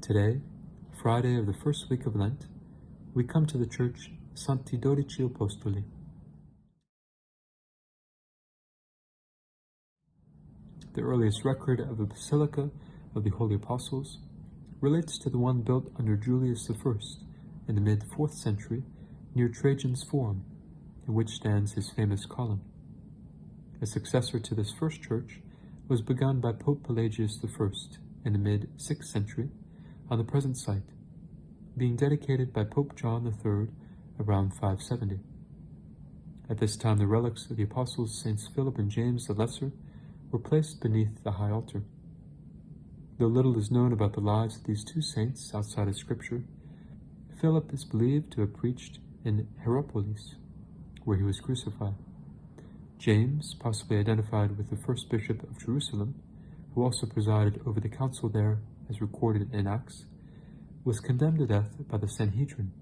Today, Friday of the first week of Lent, we come to the church Santi Dodici Apostoli. The earliest record of a basilica of the Holy Apostles relates to the one built under Julius I in the mid-4th century near Trajan's Forum, in which stands his famous column. A successor to this first church was begun by Pope Pelagius I in the mid-6th century on the present site, being dedicated by Pope John III around 570. At this time the relics of the apostles Saints Philip and James the Lesser were placed beneath the high altar. Though little is known about the lives of these two saints outside of Scripture, Philip is believed to have preached in Hierapolis, where he was crucified. James, possibly identified with the first bishop of Jerusalem, who also presided over the council there as recorded in Acts, was condemned to death by the Sanhedrin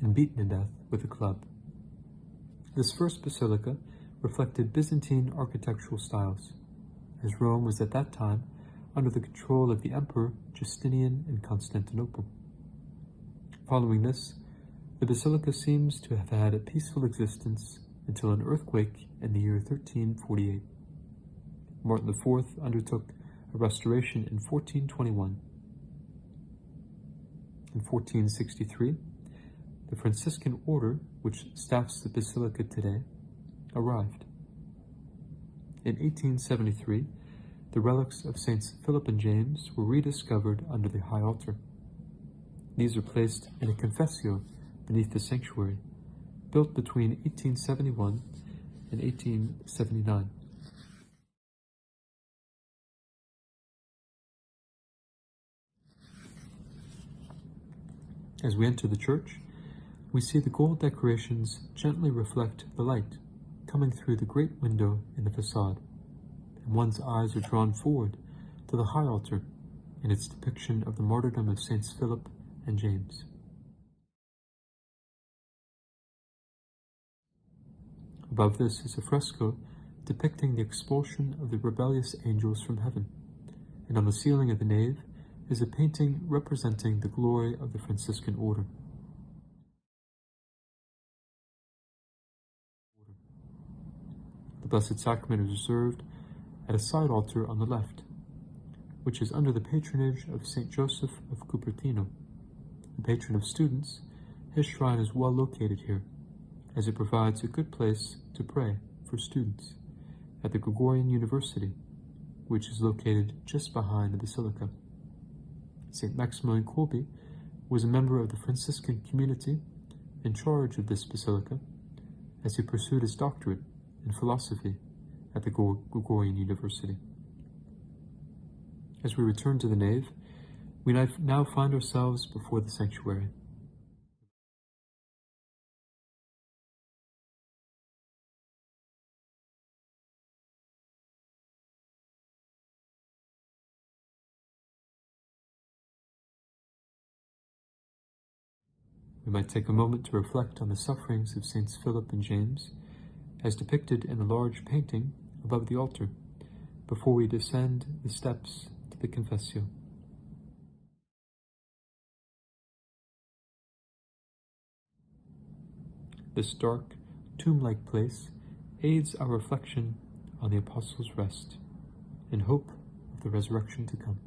and beaten to death with a club. This first basilica reflected Byzantine architectural styles, as Rome was at that time under the control of the Emperor Justinian in Constantinople. Following this, the basilica seems to have had a peaceful existence until an earthquake in the year 1348. Martin IV undertook a restoration in 1421. In 1463, the Franciscan order, which staffs the basilica today, arrived. In 1873, the relics of Saints Philip and James were rediscovered under the high altar. These are placed in a confessio beneath the sanctuary, built between 1871 and 1879. As we enter the church, we see the gold decorations gently reflect the light coming through the great window in the facade, and one's eyes are drawn forward to the high altar in its depiction of the martyrdom of Saints Philip and James. Above this is a fresco depicting the expulsion of the rebellious angels from heaven, and on the ceiling of the nave is a painting representing the glory of the Franciscan order. The Blessed Sacrament is reserved at a side altar on the left, which is under the patronage of St. Joseph of Cupertino. The patron of students, his shrine is well located here, as it provides a good place to pray for students at the Gregorian University, which is located just behind the basilica. St. Maximilian Kolbe was a member of the Franciscan community in charge of this basilica as he pursued his doctorate in philosophy at the Gregorian University. As we return to the nave, we now find ourselves before the sanctuary. We might take a moment to reflect on the sufferings of Saints Philip and James, as depicted in the large painting above the altar, before we descend the steps to the confessio. This dark, tomb-like place aids our reflection on the Apostles' rest, in hope of the resurrection to come.